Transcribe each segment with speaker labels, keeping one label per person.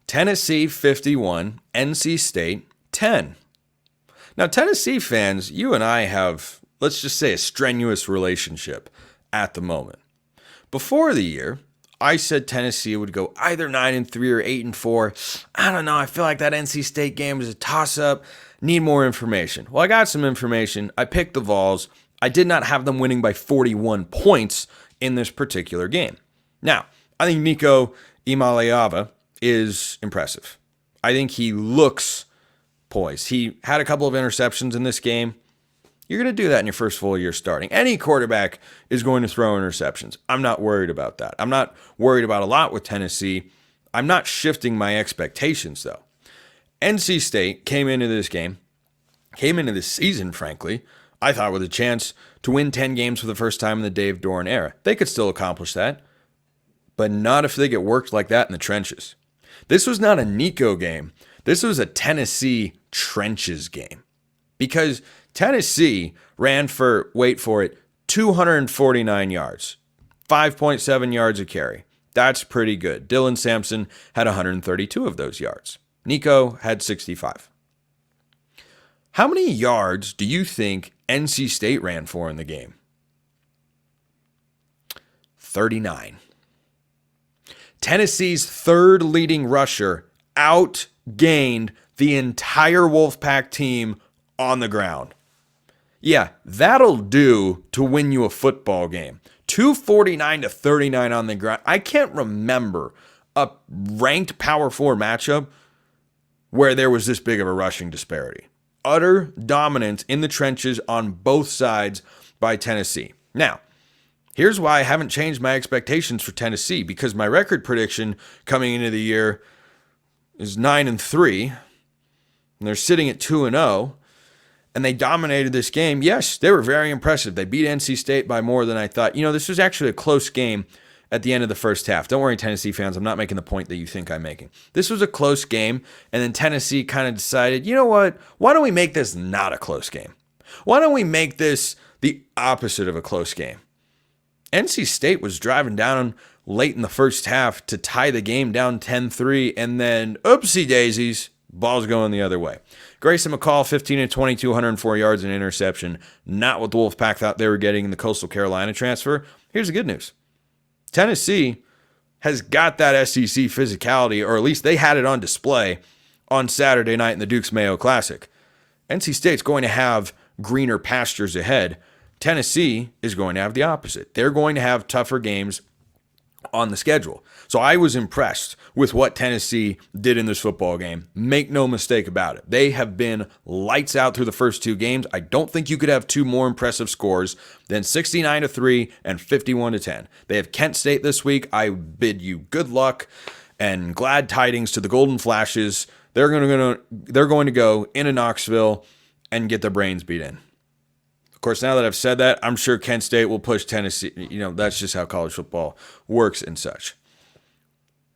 Speaker 1: Tennessee 51, NC State 10. Now, Tennessee fans, you and I have, let's just say, a strenuous relationship at the moment. Before the year, I said Tennessee would go either 9-3 or 8-4. I don't know. I feel like that NC State game is a toss-up. Need more information. Well, I got some information. I picked the Vols. I did not have them winning by 41 points in this particular game. Now, I think Nico Imaliava is impressive. I think he looks poised. He had a couple of interceptions in this game. You're going to do that in your first full year starting. Any quarterback is going to throw interceptions. I'm not worried about that. I'm not worried about a lot with Tennessee. I'm not shifting my expectations, though. NC State came into this season, frankly, I thought with a chance to win 10 games for the first time in the Dave Doran era. They could still accomplish that, but not if they get worked like that in the trenches. This was not a Nico game. This was a Tennessee trenches game because Tennessee ran for, wait for it, 249 yards, 5.7 yards a carry. That's pretty good. Dylan Sampson had 132 of those yards. Nico had 65. How many yards do you think NC State ran for in the game? 39. Tennessee's third leading rusher outgained the entire Wolfpack team on the ground. Yeah, that'll do to win you a football game. 249-39 on the ground. I can't remember a ranked Power 4 matchup where there was this big of a rushing disparity. Utter dominance in the trenches on both sides by Tennessee. Now, here's why I haven't changed my expectations for Tennessee, because my record prediction coming into the year is 9-3, and they're sitting at 2-0, and they dominated this game. Yes, they were very impressive. They beat NC State by more than I thought. This was actually a close game at the end of the first half. Don't worry, Tennessee fans, I'm not making the point that you think I'm making. This was a close game, and then Tennessee kind of decided, you know what? Why don't we make this not a close game? Why don't we make this the opposite of a close game? NC State was driving down late in the first half to tie the game down 10-3, and then, oopsie daisies, ball's going the other way. Grayson McCall, 15-22, 104 yards and interception. Not what the Wolfpack thought they were getting in the Coastal Carolina transfer. Here's the good news. Tennessee has got that SEC physicality, or at least they had it on display on Saturday night in the Dukes Mayo Classic. NC State's going to have greener pastures ahead. Tennessee is going to have the opposite. They're going to have tougher games on the schedule. So I was impressed with what Tennessee did in this football game. Make no mistake about it. They have been lights out through the first two games. I don't think you could have two more impressive scores than 69-3 and 51-10. They have Kent State this week. I bid you good luck and glad tidings to the Golden Flashes. They're going to go into Knoxville and get their brains beat in. Of course, now that I've said that, I'm sure Kent State will push Tennessee. That's just how college football works and such.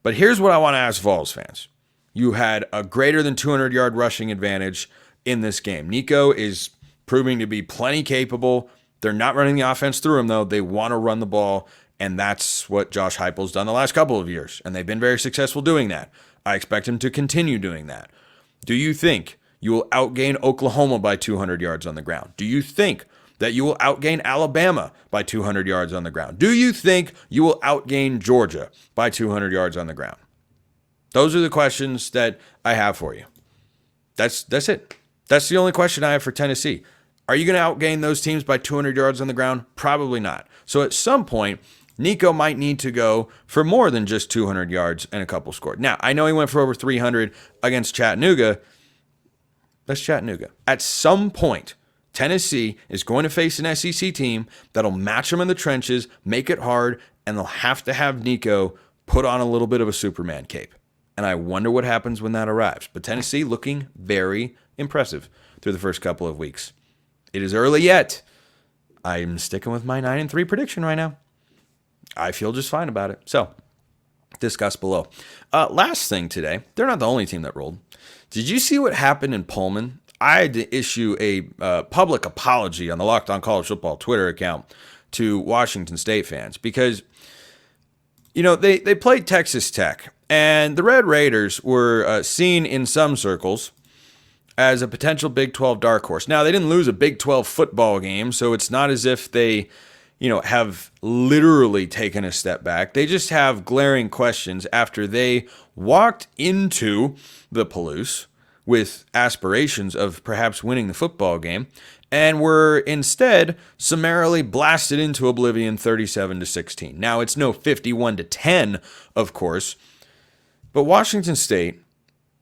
Speaker 1: But here's what I want to ask Vols fans. You had a greater than 200-yard rushing advantage in this game. Nico is proving to be plenty capable. They're not running the offense through him, though. They want to run the ball, and that's what Josh Heupel's done the last couple of years, and they've been very successful doing that. I expect him to continue doing that. Do you think you will outgain Oklahoma by 200 yards on the ground? Do you think that you will outgain Alabama by 200 yards on the ground? Do you think you will outgain Georgia by 200 yards on the ground? Those are the questions that I have for you. That's it. That's the only question I have for Tennessee. Are you going to outgain those teams by 200 yards on the ground? Probably not. So at some point, Nico might need to go for more than just 200 yards and a couple scored. Now, I know he went for over 300 against Chattanooga. That's Chattanooga. At some point, Tennessee is going to face an SEC team that'll match them in the trenches, make it hard, and they'll have to have Nico put on a little bit of a Superman cape. And I wonder what happens when that arrives. But Tennessee looking very impressive through the first couple of weeks. It is early yet. I'm sticking with my 9-3 prediction right now. I feel just fine about it. So, discuss below. Last thing today, they're not the only team that rolled. Did you see what happened in Pullman? I had to issue a public apology on the Locked On College Football Twitter account to Washington State fans because They played Texas Tech, and the Red Raiders were seen in some circles as a potential Big 12 dark horse. Now, they didn't lose a Big 12 football game, so it's not as if they, have literally taken a step back. They just have glaring questions after they walked into the Palouse with aspirations of perhaps winning the football game and were instead summarily blasted into oblivion 37-16. Now, it's no 51-10, of course, but Washington State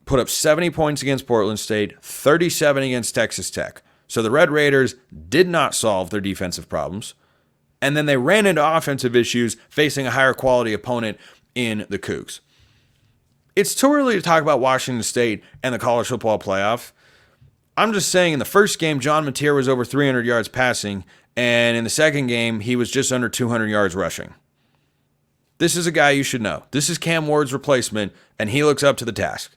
Speaker 1: put up 70 points against Portland State, 37 against Texas Tech. So the Red Raiders did not solve their defensive problems. And then they ran into offensive issues facing a higher quality opponent in the Cougs. It's too early to talk about Washington State and the college football playoff. I'm just saying in the first game, John Mateer was over 300 yards passing. And in the second game, he was just under 200 yards rushing. This is a guy you should know. This is Cam Ward's replacement, and he looks up to the task.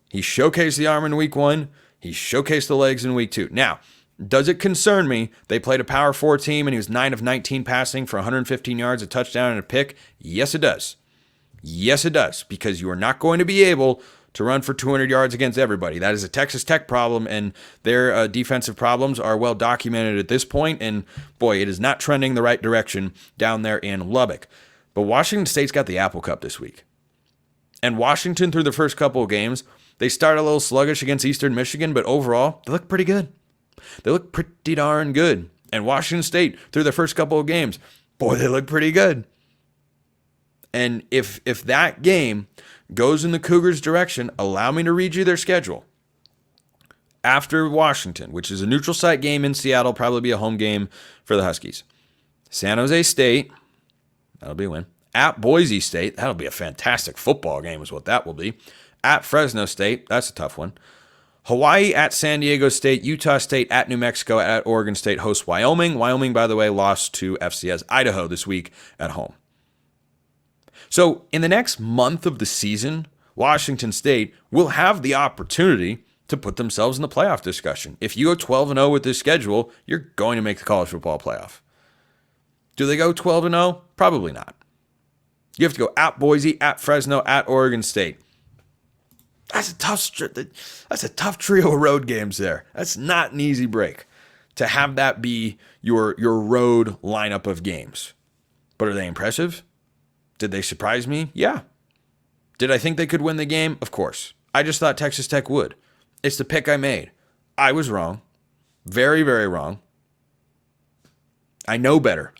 Speaker 1: He showcased the arm in week 1. He showcased the legs in week 2. Now, does it concern me? They played a Power 4 team and he was 9 of 19 passing for 115 yards, a touchdown, and a pick. Yes, it does. Yes, it does. Because you are not going to be able to run for 200 yards against everybody. That is a Texas Tech problem, and their defensive problems are well documented at this point. And boy, it is not trending the right direction down there in Lubbock. But Washington State's got the Apple Cup this week. And Washington, through the first couple of games, they started a little sluggish against Eastern Michigan, but overall, they look pretty good. They look pretty darn good. And Washington State, through their first couple of games, boy, they look pretty good. And if that game goes in the Cougars' direction, allow me to read you their schedule. After Washington, which is a neutral site game in Seattle, probably be a home game for the Huskies. San Jose State, that'll be a win. At Boise State, that'll be a fantastic football game is what that will be. At Fresno State, that's a tough one. Hawaii at San Diego State, Utah State at New Mexico, at Oregon State hosts Wyoming. Wyoming, by the way, lost to FCS Idaho this week at home. So in the next month of the season, Washington State will have the opportunity to put themselves in the playoff discussion. If you go 12-0 with this schedule, you're going to make the college football playoff. Do they go 12-0? Probably not. You have to go at Boise, at Fresno, at Oregon State. That's a tough trio of road games there. That's not an easy break to have that be your road lineup of games. But are they impressive? Did they surprise me? Yeah. Did I think they could win the game? Of course. I just thought Texas Tech would. It's the pick I made. I was wrong. Very, very wrong. I know better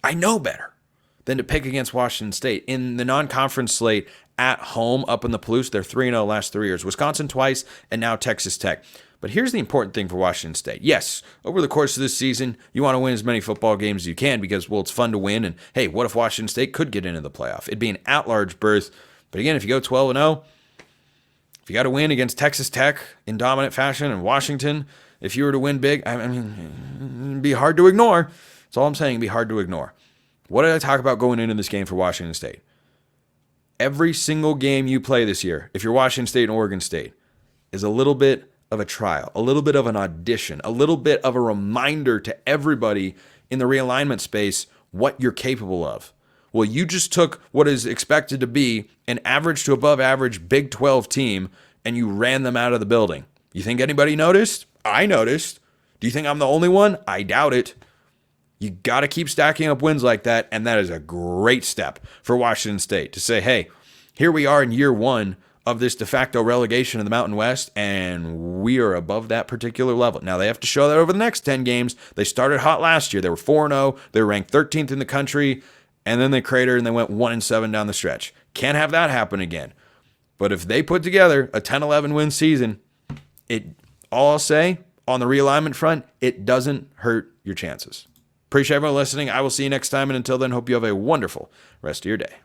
Speaker 1: than to pick against Washington State. In the non-conference slate at home up in the Palouse, they're 3-0 last 3 years. Wisconsin twice, and now Texas Tech. But here's the important thing for Washington State. Yes, over the course of this season, you want to win as many football games as you can because, well, it's fun to win. And, hey, what if Washington State could get into the playoff? It'd be an at-large berth. But again, if you go 12-0, if you got to win against Texas Tech in dominant fashion and Washington, if you were to win big, I mean, it'd be hard to ignore. That's all I'm saying, it'd be hard to ignore. What did I talk about going into this game for Washington State? Every single game you play this year, if you're Washington State and Oregon State, is a little bit of a trial, a little bit of an audition, a little bit of a reminder to everybody in the realignment space what you're capable of. Well, you just took what is expected to be an average to above average Big 12 team and you ran them out of the building. You think anybody noticed? I noticed. Do you think I'm the only one? I doubt it. You got to keep stacking up wins like that, and that is a great step for Washington State to say, hey, here we are in year one of this de facto relegation in the Mountain West, and we are above that particular level. Now, they have to show that over the next 10 games. They started hot last year. They were 4-0. They were ranked 13th in the country, and then they cratered and they went 1-7 down the stretch. Can't have that happen again. But if they put together a 10-11 win season, all I'll say on the realignment front, it doesn't hurt your chances. Appreciate everyone listening. I will see you next time, and until then, hope you have a wonderful rest of your day.